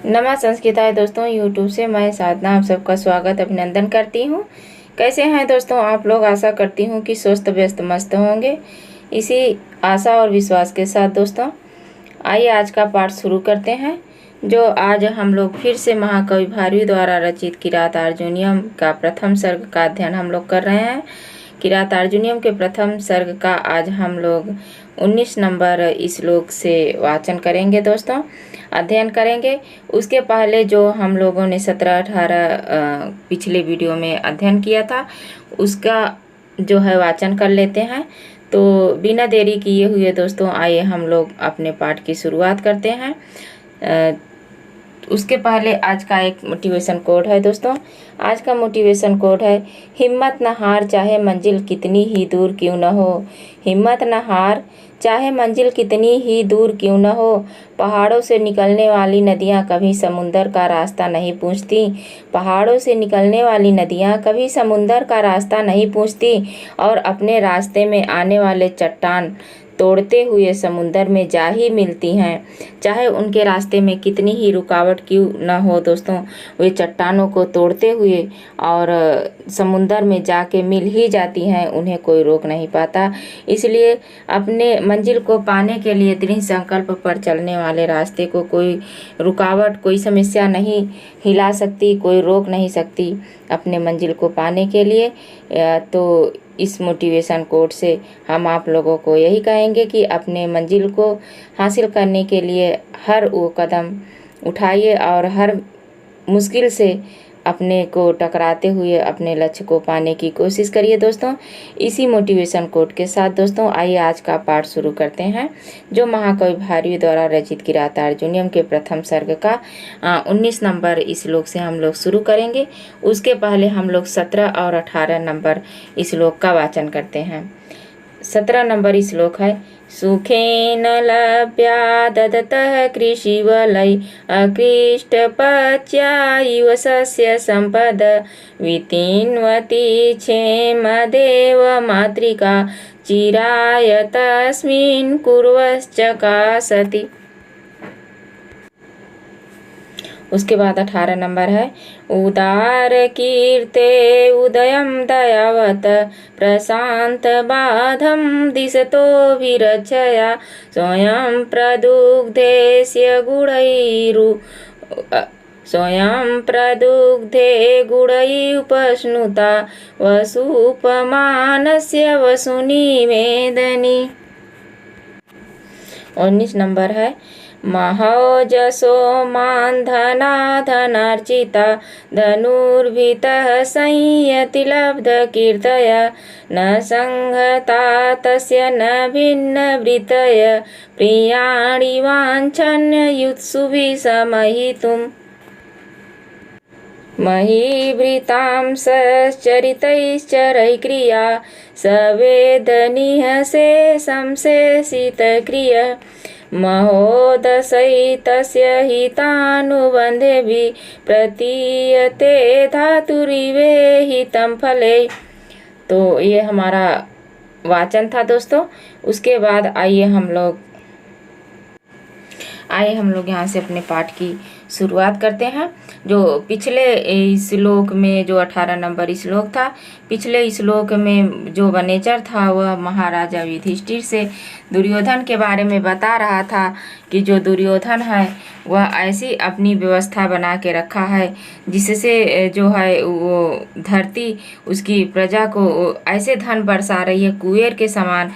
नमा संस्कृताय दोस्तों, यूट्यूब से मैं साधना आप सबका स्वागत अभिनंदन करती हूँ। कैसे हैं दोस्तों आप लोग? आशा करती हूँ कि स्वस्थ व्यस्त मस्त होंगे। इसी आशा और विश्वास के साथ दोस्तों आइए आज का पाठ शुरू करते हैं। जो आज हम लोग फिर से महाकवि भारवी द्वारा रचित किरात अर्जुनीयम का प्रथम सर्ग का अध्ययन हम लोग कर रहे हैं। किरात अर्जुनीयम के प्रथम सर्ग का आज हम लोग 19 नंबर श्लोक से वाचन करेंगे दोस्तों, अध्ययन करेंगे। उसके पहले जो हम लोगों ने 17-18 पिछले वीडियो में अध्ययन किया था उसका जो है वाचन कर लेते हैं। तो बिना देरी किए हुए दोस्तों आइए हम लोग अपने पाठ की शुरुआत करते हैं। उसके पहले आज का एक मोटिवेशन कोड है दोस्तों। आज का मोटिवेशन कोड है, हिम्मत न हार चाहे मंजिल कितनी ही दूर क्यों न हो। हिम्मत न हार चाहे मंजिल कितनी ही दूर क्यों न हो। पहाड़ों से निकलने वाली नदियाँ कभी समुंदर का रास्ता नहीं पूछती। पहाड़ों से निकलने वाली नदियाँ कभी समुंदर का रास्ता नहीं पूछती और अपने रास्ते में आने वाले चट्टान तोड़ते हुए समुंदर में जा ही मिलती हैं। चाहे उनके रास्ते में कितनी ही रुकावट क्यों न हो दोस्तों, वे चट्टानों को तोड़ते हुए और समुंदर में जाके मिल ही जाती हैं, उन्हें कोई रोक नहीं पाता। इसलिए अपने मंजिल को पाने के लिए दृढ़ संकल्प पर चलने वाले रास्ते को कोई रुकावट, कोई समस्या नहीं हिला सकती, कोई रोक नहीं सकती अपने मंजिल को पाने के लिए। तो इस मोटिवेशन कोड से हम आप लोगों को यही कहेंगे कि अपने मंजिल को हासिल करने के लिए हर वो कदम उठाइए और हर मुश्किल से अपने को टकराते हुए अपने लक्ष्य को पाने की कोशिश करिए दोस्तों। इसी मोटिवेशन कोड के साथ दोस्तों आइए आज का पाठ शुरू करते हैं। जो महाकवि भारवी द्वारा रचित किरात अर्जुनीयम के प्रथम सर्ग का 19 नंबर श्लोक से हम लोग शुरू करेंगे। उसके पहले हम लोग 17 और 18 नंबर श्लोक का वाचन करते हैं। 17 नंबर श्लोक है, सुखेन लभ्या ददतः कृषिवलै अकृष्टपच्या इव सस्य सम्पद वितीन्वति क्षेमदेव मातृका चिराय तस्मिन् कुर्वश्चकासति। उसके बाद 18 नंबर है, उदार कीर्ते उदयं दयावत प्रशांत बाधम दिशतो विरचया स्वयं प्रदुग्धेस्य गुणैरु स्वयं प्रदुग्धे गुणैरुपश्नुता वसुपमानस्य वसुनिवेदनी। 19 नंबर है, महौजसो मान्धना धनार्जिता धनुर्भितः संयति लब्धकीर्तया न संहता तस्य न भिन्नवृतय प्रियाणि वाञ्छन्य युत्सुभिः समहितुम्। महीवृतां सच्चरितैश्चरैः क्रिया सवेदनीह से संशेषितक्रिया महोदशैतस्य हितानुबन्धेभिः प्रतीयते धातुरिवे हितं फले। तो ये हमारा वाचन था दोस्तों। उसके बाद आइए हम लोग यहाँ से अपने पाठ की शुरुआत करते हैं। जो पिछले श्लोक में जो 18 नंबर श्लोक था, पिछले श्लोक में जो वनेचर था वह महाराजा युधिष्ठिर से दुर्योधन के बारे में बता रहा था कि जो दुर्योधन है वह ऐसी अपनी व्यवस्था बना के रखा है जिससे जो है वो धरती उसकी प्रजा को ऐसे धन बरसा रही है, कुएर के समान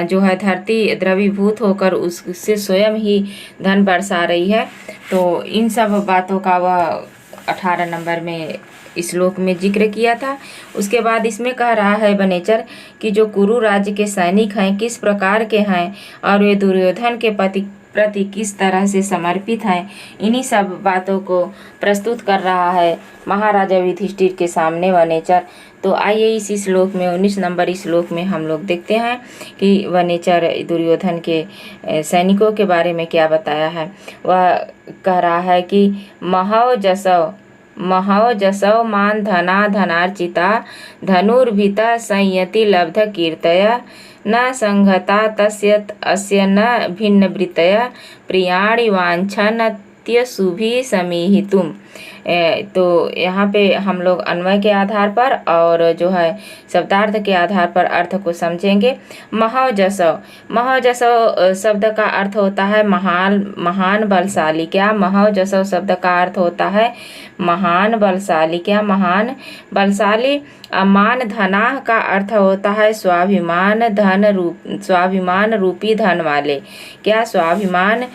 जो है धरती द्रवीभूत होकर उससे स्वयं ही धन बरसा रही है। तो इन सब बातों का वह 18 नंबर में श्लोक में जिक्र किया था। उसके बाद इसमें कह रहा है वनेचर कि जो कुरु राज्य के सैनिक हैं किस प्रकार के हैं और वे दुर्योधन के प्रति किस तरह से समर्पित हैं, इन्हीं सब बातों को प्रस्तुत कर रहा है महाराजा युधिष्ठिर के सामने वनेचर। तो आइए इस श्लोक में 19 नंबर श्लोक में हम लोग देखते हैं कि वनेचर दुर्योधन के सैनिकों के बारे में क्या बताया है। वह कह रहा है कि महौजसौ मान धना धनार्चिता धनुर्भिता संयति लब्ध कीर्तया न संघता तस्य अस्य न भिन्नवृत्तया प्रियाणि वाञ्छन्ति द्वितीय सुभी समीहितुम। तो यहाँ पे हम लोग अन्वय के आधार पर और जो है शब्दार्थ के आधार पर अर्थ को समझेंगे। महौजसव, महौजसव शब्द का अर्थ होता है महान बलशाली। क्या महौजसव शब्द का अर्थ होता है महान बलशाली। क्या महान बलशाली। मान धनाह का अर्थ होता है स्वाभिमान स्वाभिमान रूपी धन वाले। क्या स्वाभिमान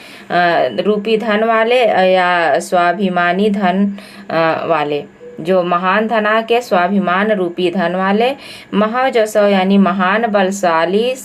रूपी धन वाले या स्वाभिमानी धन वाले। जो महान धना के स्वाभिमान रूपी धन वाले। महौजसव यानी महान बलशाली।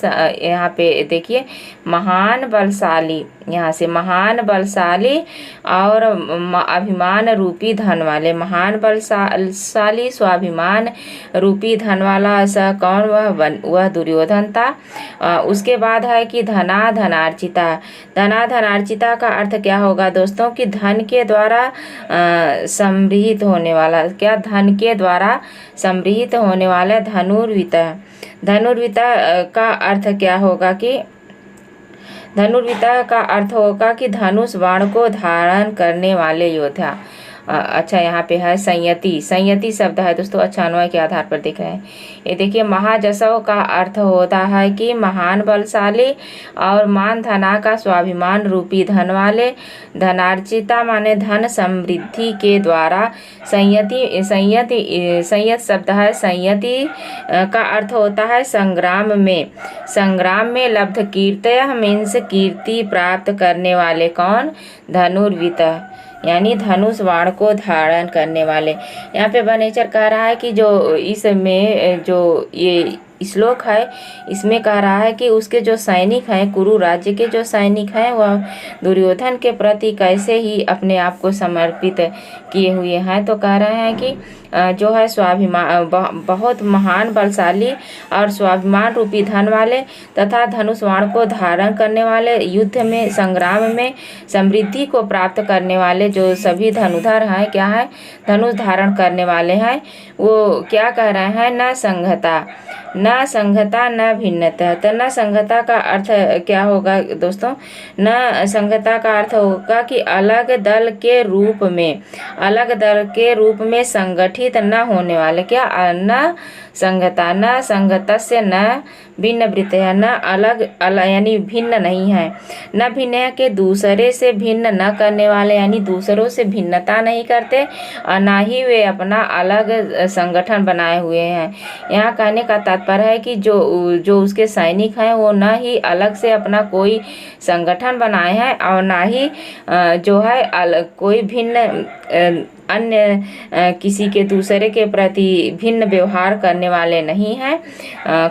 यहाँ पे देखिए महान बलशाली, यहाँ से महान बलशाली और अभिमान रूपी धन वाले। महान बलशाली स्वाभिमान रूपी धन वाला ऐसा कौन, वह दुर्योधन था। उसके बाद है कि धना धनार्चिता। धना धनार्चिता का अर्थ क्या होगा दोस्तों कि धन के द्वारा समृद्ध होने वाला। क्या धन के द्वारा समृद्ध होने वाला। धनुर्विता, धनुर्विता का अर्थ क्या होगा कि धनुर्विता का अर्थ होगा कि धनुष बाण को धारण करने वाले योद्धा। अच्छा यहाँ पे है संयति। संयति शब्द है दोस्तों, अच्छा अन्वय के आधार पर देख रहे हैं। ये देखिए महाजसव का अर्थ होता है कि महान बलशाली और मान धना का स्वाभिमान रूपी धन वाले। धनार्जिता माने धन समृद्धि के द्वारा। संयत शब्द है। संयति का अर्थ होता है संग्राम में। संग्राम में लब्ध कीर्तय मीन्स कीर्ति प्राप्त करने वाले। कौन, धनुर्वित यानी धनुष बाण को धारण करने वाले। यहाँ पे बनेचर कह रहा है कि जो इसमें जो ये श्लोक है इसमें कह रहा है कि उसके जो सैनिक हैं, कुरु राज्य के जो सैनिक हैं, वह दुर्योधन के प्रति कैसे ही अपने आप को समर्पित किए हुए हैं। तो कह रहे हैं कि जो है स्वाभिमान बहुत महान बलशाली और स्वाभिमान रूपी धन वाले तथा धनुष बाण को धारण करने वाले, युद्ध में संग्राम में समृद्धि को प्राप्त करने वाले जो सभी धनुधर हैं, क्या है, धनुष धारण करने वाले हैं, वो क्या कह रहे हैं, न संघता, न संघता न भिन्नता। तो न संघता का अर्थ क्या होगा दोस्तों, न संघता का अर्थ होगा कि अलग दल के रूप में, अलग दल के रूप में संगठित न होने वाले। क्या, न संगता, न संगतस्य न भिन्न वृत्त है, न अलग यानी भिन्न नहीं है, न भिन्न है कि दूसरे से भिन्न न करने वाले, यानी दूसरों से भिन्नता नहीं करते और ना ही वे अपना अलग संगठन बनाए हुए हैं। यहाँ कहने का तात्पर्य है कि जो उसके सैनिक हैं वो न ही अलग से अपना कोई संगठन बनाए हैं और ना ही जो है अलग कोई भिन्न अन्य किसी के दूसरे के प्रति भिन्न व्यवहार करने वाले नहीं हैं।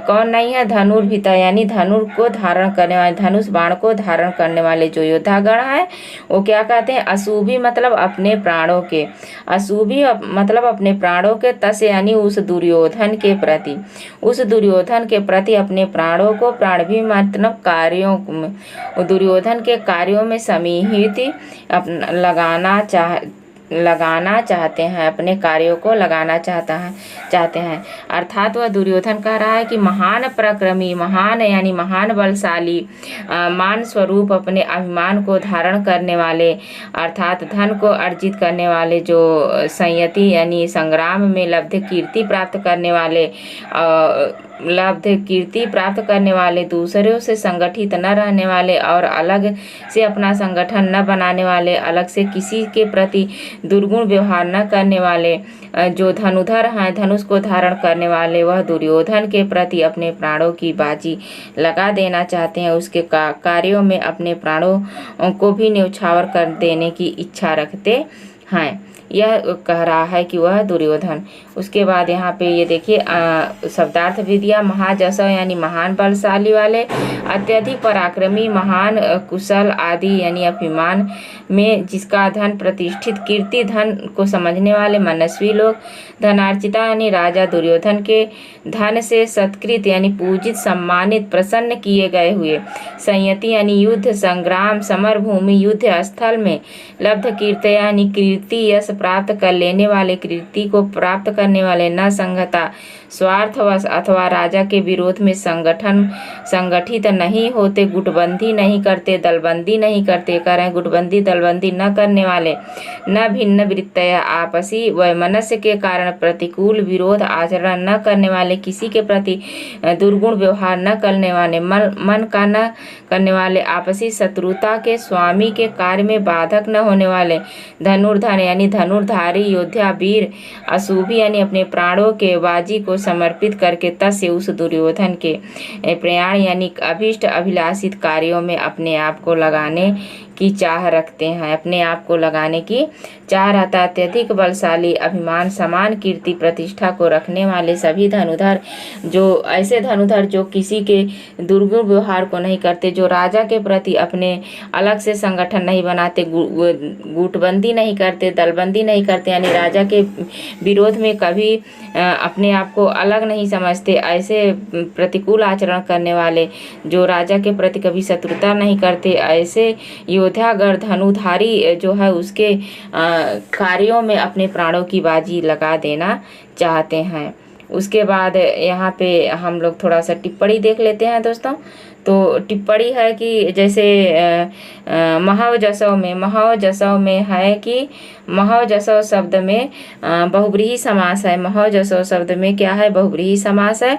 कौन नहीं है, धनुर्भिता यानी धनुष को धारण करने वाले, धनुष बाण को धारण करने वाले जो योद्धागण हैं वो क्या कहते हैं, अशुभी मतलब अपने प्राणों के, अशुभी मतलब अपने प्राणों के, तस यानी उस दुर्योधन के प्रति, उस दुर्योधन के प्रति अपने प्राणों को, प्राण भी मतलब कार्यों में, दुर्योधन के कार्यों में समीहित लगाना चाहते हैं, अपने कार्यों को लगाना चाहते हैं। अर्थात वह दुर्योधन कह रहा है कि महान पराक्रमी, महान यानी महान बलशाली, मान स्वरूप अपने अभिमान को धारण करने वाले, अर्थात धन को अर्जित करने वाले, जो संयति यानी संग्राम में लब्ध कीर्ति प्राप्त करने वाले, लब्ध कीर्ति प्राप्त करने वाले, दूसरों से संगठित न रहने वाले और अलग से अपना संगठन न बनाने वाले, अलग से किसी के प्रति दुर्गुण व्यवहार न करने वाले, जो धनुधर हैं, धनुष को धारण करने वाले, वह दुर्योधन के प्रति अपने प्राणों की बाजी लगा देना चाहते हैं, उसके कार्यों में अपने प्राणों को भी न्यौछावर कर देने की इच्छा रखते हैं। यह कह रहा है कि वह दुर्योधन। उसके बाद यहाँ पे ये देखिए शब्दार्थ विद्या, महाजसव यानी महान बलशाली वाले, अत्यधिक पराक्रमी, महान कुशल आदि यानी अभिमान में जिसका धन प्रतिष्ठित, कीर्ति धन को समझने वाले मनस्वी लोग, धनार्जिता यानी राजा दुर्योधन के धन से सत्कृत यानी पूजित, सम्मानित, प्रसन्न किए गए हुए, संयति यानी युद्ध संग्राम समर भूमि युद्ध स्थल में, लब्ध कीर्ति यानी कीर्ति यश प्राप्त कर लेने वाले, कीर्ति को प्राप्त करने वाले, न संगता स्वार्थवश अथवा राजा के विरोध में संगठित नहीं होते, गुटबंदी नहीं करते, दलबंदी नहीं करते, कह रहे हैं गुटबंदी दलबंदी न करने वाले, न भिन्न वृत्तय आपसी वैमनस्य के कारण प्रतिकूल विरोध आचरण न करने वाले, किसी के प्रति दुर्गुण व्यवहार न करने वाले, मन का न करने वाले, आपसी शत्रुता के, स्वामी के कार्य में बाधक न होने वाले, धनुर्धर यानी धनुर्धारी योद्धा, वीर, अशुभी यानी अपने प्राणों के बाजी को समर्पित करके तस्य उस दुर्योधन के प्रयाण यानी अभिष्ट अभिलाषित कार्यों में अपने आप को लगाने की चाह रखते हैं, अपने आप को लगाने की चाह रहता है। अत्यधिक बलशाली, अभिमान, समान कीर्ति प्रतिष्ठा को रखने वाले सभी धनुधर, जो ऐसे धनुधर जो किसी के दुर्गुण व्यवहार को नहीं करते, जो राजा के प्रति अपने अलग से संगठन नहीं बनाते, गुटबंदी नहीं करते, दलबंदी नहीं करते, यानी राजा के विरोध में कभी अपने आप को अलग नहीं समझते, ऐसे प्रतिकूल आचरण करने वाले, जो राजा के प्रति कभी शत्रुता नहीं करते, ऐसे योद्धागण धनुधारी जो है उसके कार्यों में अपने प्राणों की बाजी लगा देना चाहते हैं। उसके बाद यहाँ पे हम लोग थोड़ा सा टिप्पणी देख लेते हैं दोस्तों। तो टिप्पणी है कि जैसे महवजसव में है कि महवजसव शब्द में बहुब्रीहि समास है। महवजसव शब्द में क्या है? बहुब्रीहि समास है।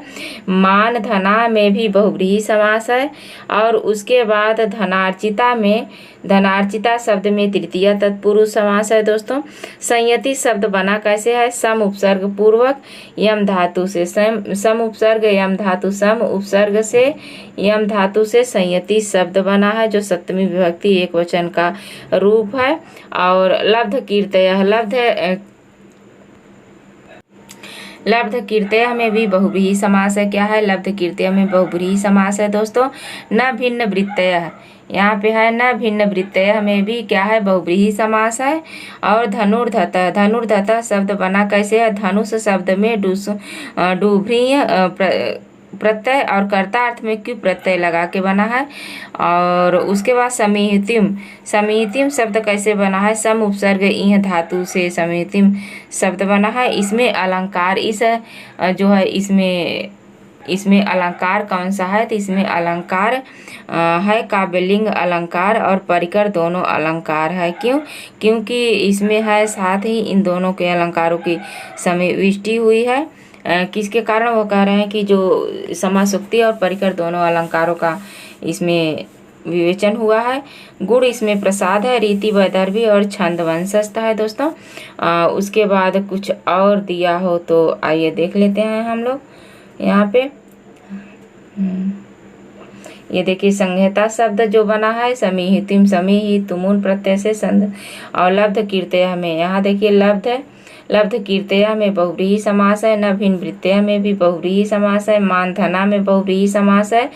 मान धना में भी बहुब्रीहि समास है। और उसके बाद धनार्चिता शब्द में तृतीय तत्पुरुष समास है दोस्तों। संयति शब्द बना कैसे है? सम उपसर्ग पूर्वक यम धातु से, सम उपसर्ग यम धातु, सम उपसर्ग से यम धातु से संयति शब्द बना है, जो सप्तमी विभक्ति एक वचन का रूप है। और लब्ध कीर्तयः, लब्ध कीर्तयः में भी बहुब्रीहि समास है। क्या है? लब्ध कीर्तयः में बहुब्रीहि समास है दोस्तों। न भिन्न वृत्तयः, यहाँ पे है न भिन्न वृत्तयः में भी क्या है? बहुब्रीहि समास है। और धनुर्धतः शब्द बना कैसे है? धनुष शब्द में डूभ्रीय प्रत्यय और कर्ता अर्थ में क्यों प्रत्यय लगा के बना है। और उसके बाद समीहितिम शब्द कैसे बना है? सम उपसर्ग इह धातु से समीहितिम शब्द बना है। इसमें अलंकार, इस जो है इसमें अलंकार कौन सा है? तो इसमें अलंकार है काव्यलिंग अलंकार और परिकर दोनों अलंकार है। क्यों? क्योंकि इसमें है साथ ही इन दोनों के अलंकारों की समाविष्टि हुई है। किसके कारण? वो कह रहे हैं कि जो समासोक्ति और परिकर दोनों अलंकारों का इसमें विवेचन हुआ है। गुण इसमें प्रसाद है, रीति वैदर्भी और छंद वंशस्थ है दोस्तों। उसके बाद कुछ और दिया हो तो आइए देख लेते हैं हम लोग यहाँ पे। ये देखिए संहिता शब्द जो बना है समीहितिम, समीहित तुमुन प्रत्यय से संध। और लब्ध कीर्तयः में यहाँ देखिए लब्ध है, लब्ध कीर्तयः में बहुब्रीहि समास है। न भिन्न वृत्तयः में भी बहुब्रीहि समास है। मान धना में बहुब्रीहि समास है।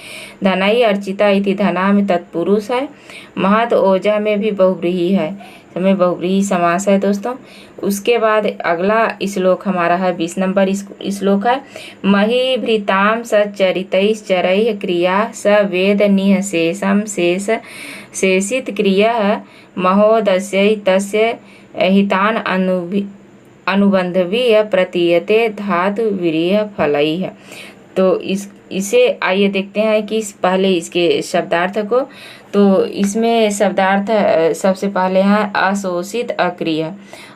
धनाई अर्चिता इति धना में तत्पुरुष है। महत ओजः में भी बहुब्रीहि है, इसमें बहुब्रीहि समास है दोस्तों। उसके बाद अगला श्लोक हमारा है 20 नंबर श्लोक है। मही भृताम सच्चरितैश्चरैः क्रिया स वेद निःशेषम शेषित क्रिया महोदस्यै तस्य हितान अनुबंधवीय प्रतीयते धातु वीर्य फलैः। तो इसे आइए देखते हैं कि पहले इसके शब्दार्थ को। तो इसमें शब्दार्थ सबसे पहले है अशोषित अक्रिय।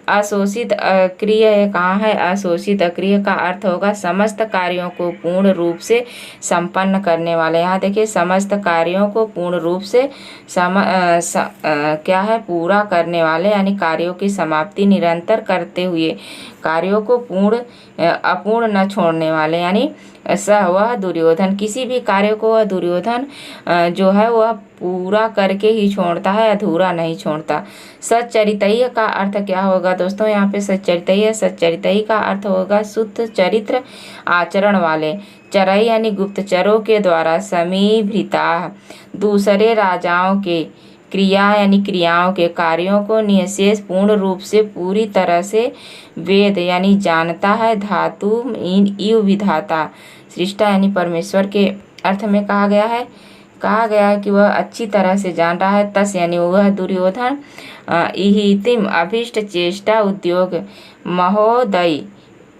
अशोषित अक्रिय कहाँ है? अशोषित अक्रिय का अर्थ होगा समस्त कार्यों को पूर्ण रूप से संपन्न करने वाले। यहाँ देखिए समस्त कार्यों को पूर्ण रूप से क्या है? पूरा करने वाले, यानी कार्यों की समाप्ति निरंतर करते हुए कार्यों को अपूर्ण न छोड़ने वाले, यानी वह दुर्योधन, किसी भी कार्य को वह दुर्योधन जो है वह पूरा करके ही छोड़ता है, अधूरा नहीं छोड़ता। सच्चरितैः का अर्थ क्या होगा दोस्तों? यहाँ पे सच्चरितैः का अर्थ होगा शुद्ध चरित्र आचरण वाले। चरई यानी गुप्तचरों के द्वारा समीभृता, दूसरे राजाओं के क्रिया यानी क्रियाओं के कार्यों को निःशेष पूर्ण रूप से पूरी तरह से वेद यानी जानता है। धातु इव विधाता, सृष्टा यानी परमेश्वर के अर्थ में कहा गया है। कहा गया है कि वह अच्छी तरह से जान रहा है। तस् यानी वह दुर्योधन इहितिम अभीष्ट चेष्टा उद्योग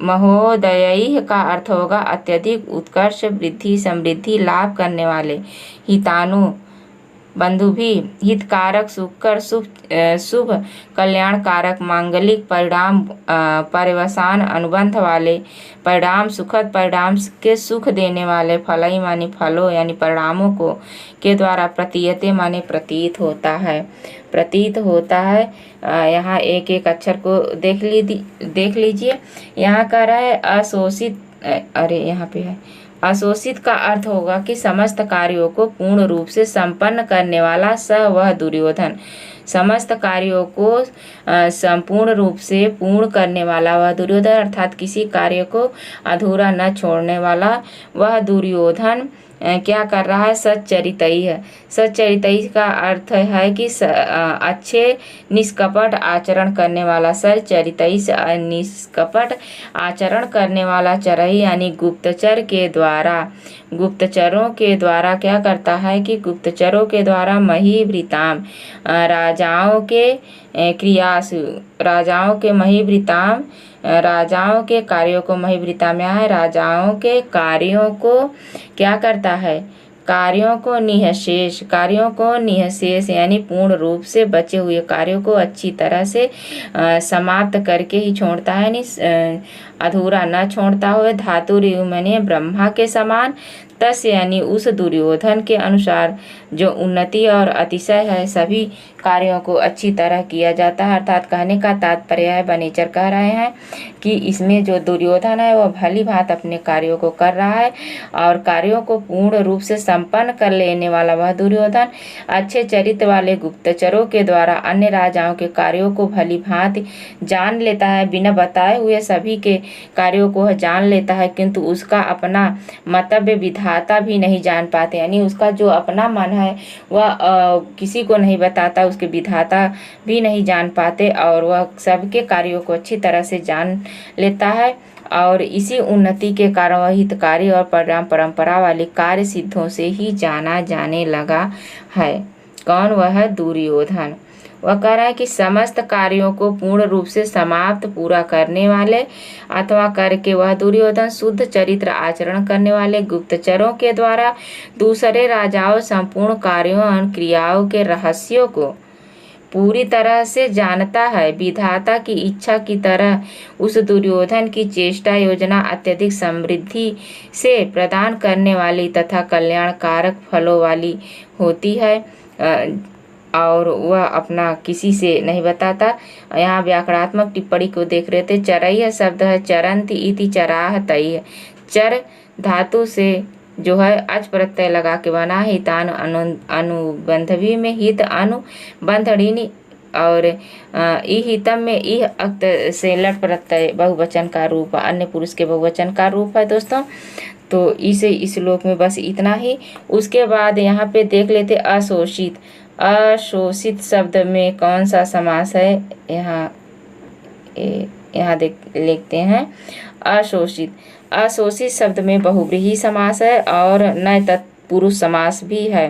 महोदयी का अर्थ होगा अत्यधिक उत्कर्ष, वृद्धि, समृद्धि, लाभ करने वाले। हितानु बंधु भी, हितकारक, सुखकर, शुभ कल्याणकारक, मांगलिक, परिणाम पर्यवसान अनुबंध वाले, परिणाम सुखद, परिणाम के सुख देने वाले, फलई मानी फलों यानी परिणामों को के द्वारा, प्रतीयते माने प्रतीत होता है, प्रतीत होता है। यहाँ एक एक अक्षर को देख लीजिए। यहाँ कह रहा है अशोषित, अरे यहाँ पे है अशोषित का अर्थ होगा कि समस्त कार्यों को पूर्ण रूप से संपन्न करने वाला वह दुर्योधन। समस्त कार्यों को संपूर्ण रूप से पूर्ण करने वाला वह दुर्योधन, अर्थात किसी कार्य को अधूरा न छोड़ने वाला वह दुर्योधन क्या कर रहा है? सच्चरितई है। सच्चरितई का अर्थ है कि अच्छे निष्कपट आचरण करने वाला। सच्चरितई से निष्कपट आचरण करने वाला। चरही यानी गुप्तचर के द्वारा, गुप्तचरों के द्वारा क्या करता है कि गुप्तचरों के द्वारा महीभृताम राजाओं के क्रियासु, राजाओं के महीभृताम, राजाओं के कार्यों को महीभृता में है, राजाओं के कार्यों को क्या करता है? कार्यों को निःशेष, कार्यों को निःशेष यानी पूर्ण रूप से बचे हुए कार्यों को अच्छी तरह से समाप्त करके ही छोड़ता है, यानी अधूरा न छोड़ता हुए। धातु रियु माने ब्रह्मा के समान। तस यानी उस दुर्योधन के अनुसार जो उन्नति और अतिशय है, सभी कार्यों को अच्छी तरह किया जाता है। अर्थात कहने का तात्पर्य है, बनेचर कह रहे हैं कि इसमें जो दुर्योधन है वह भली भांति अपने कार्यों को कर रहा है और कार्यों को पूर्ण रूप से संपन्न कर लेने वाला वह दुर्योधन अच्छे चरित्र वाले गुप्तचरों के द्वारा अन्य राजाओं के कार्यों को भली भांति जान लेता है। बिना बताए हुए सभी के कार्यों को जान लेता है, किंतु उसका अपना मतव्य विधाता भी नहीं जान पाते, यानी उसका जो अपना मन है वह किसी को नहीं बताता, उसके विधाता भी नहीं जान पाते और वह सबके कार्यों को अच्छी तरह से जान लेता है। और इसी उन्नति के कारण वह हितकारी और परिणाम परंपरा वाले कार्य सिद्धों से ही जाना जाने लगा है। कौन? वह दुर्योधन। वह कह रहा है कि समस्त कार्यों को पूर्ण रूप से समाप्त पूरा करने वाले अथवा करके वह दुर्योधन शुद्ध चरित्र आचरण करने वाले गुप्तचरों के द्वारा दूसरे राजाओं संपूर्ण कार्यों और क्रियाओं के रहस्यों को पूरी तरह से जानता है। विधाता की इच्छा की तरह उस दुर्योधन की चेष्टा योजना अत्यधिक समृद्धि से प्रदान करने वाली तथा कल्याणकारक फलों वाली होती है और वह अपना किसी से नहीं बताता। यहाँ व्याकरणात्मक टिप्पणी को देख रहे थे। चरैय शब्द है चरंती इति चराहतई। चर धातु से जो है अच प्रत्यय लगा के बना। हितान अनुबंधवी में हित अनुबंधड़िनी और हितम में इह अक्त से लट प्रत्यय बहुवचन का रूप, अन्य पुरुष के बहुवचन का रूप है दोस्तों। तो इस श्लोक में बस इतना ही। उसके बाद यहाँ पे देख लेते अशोषित। अशोषित शब्द में कौन सा समास है? यहाँ लिखते हैं अशोषित। अशोषित शब्द में बहुव्रीहि समास है और नए तत्पुरुष समास भी है।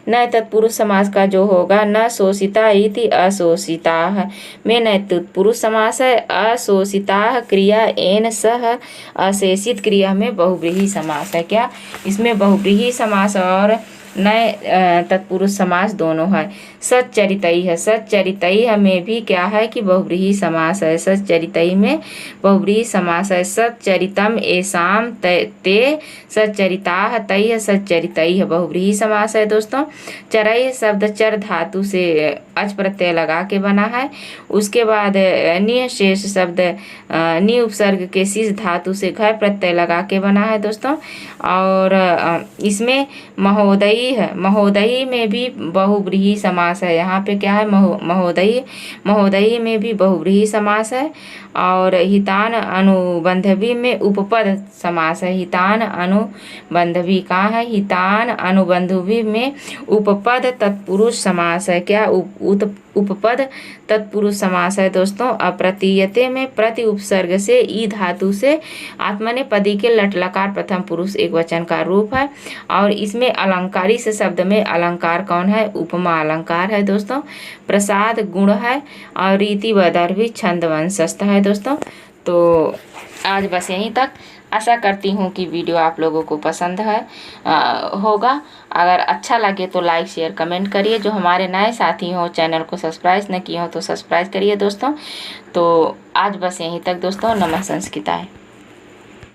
नए तत्पुरुष समास का जो होगा न शोषिता इति अशोषिता में नए तत्पुरुष समास है। अशोषिता क्रिया एन सह अशेषित क्रिया में बहुव्रीहि समास है। क्या इसमें बहुव्रीहि समास और नए तत्पुरुष समास दोनों है। सच्चरितई है। सच्चरितई में भी क्या है कि बहुव्रीहि समास है। सच्चरितई में बहुव्रीहि समास है। सच्चरितम एसाम ते सच्चरिता तय सच्चरितई है बहुव्रीहि समास है दोस्तों। चरई शब्द चर धातु से अच प्रत्यय लगा के बना है। उसके बाद निःशेष शब्द नि उपसर्ग के शीष धातु से घय प्रत्यय लगा के बना है दोस्तों। और इसमें महोदयी है। महोदयी में भी बहुव्रीहि समास है। यहाँ पे क्या है? महोदयी। महोदयी में भी बहुव्रीहि समास है। और हितान अनुबंधवी में उपपद समास है। हितान अनुबंधवी कहाँ है? हितान अनुबंधवी में उपपद तत्पुरुष समास है। क्या? उपपद तत्पुरुष समास है दोस्तों। अप्रतीयते में प्रति उपसर्ग से ई धातु से आत्मनेपदी के लट्लकार प्रथम पुरुष एक वचन का रूप है। और इसमें अलंकारी से शब्द में अलंकार कौन है? उपमा अलंकार है दोस्तों। प्रसाद गुण है और रीति वैदर्भी छंद वंशस्थ है दोस्तों। तो आज बस यहीं तक। आशा करती हूँ कि वीडियो आप लोगों को पसंद होगा। अगर अच्छा लगे तो लाइक शेयर कमेंट करिए। जो हमारे नए साथी हो चैनल को सब्सक्राइब न किए हो तो सब्सक्राइब करिए दोस्तों। तो आज बस यहीं तक दोस्तों। नमः संस्कृताय।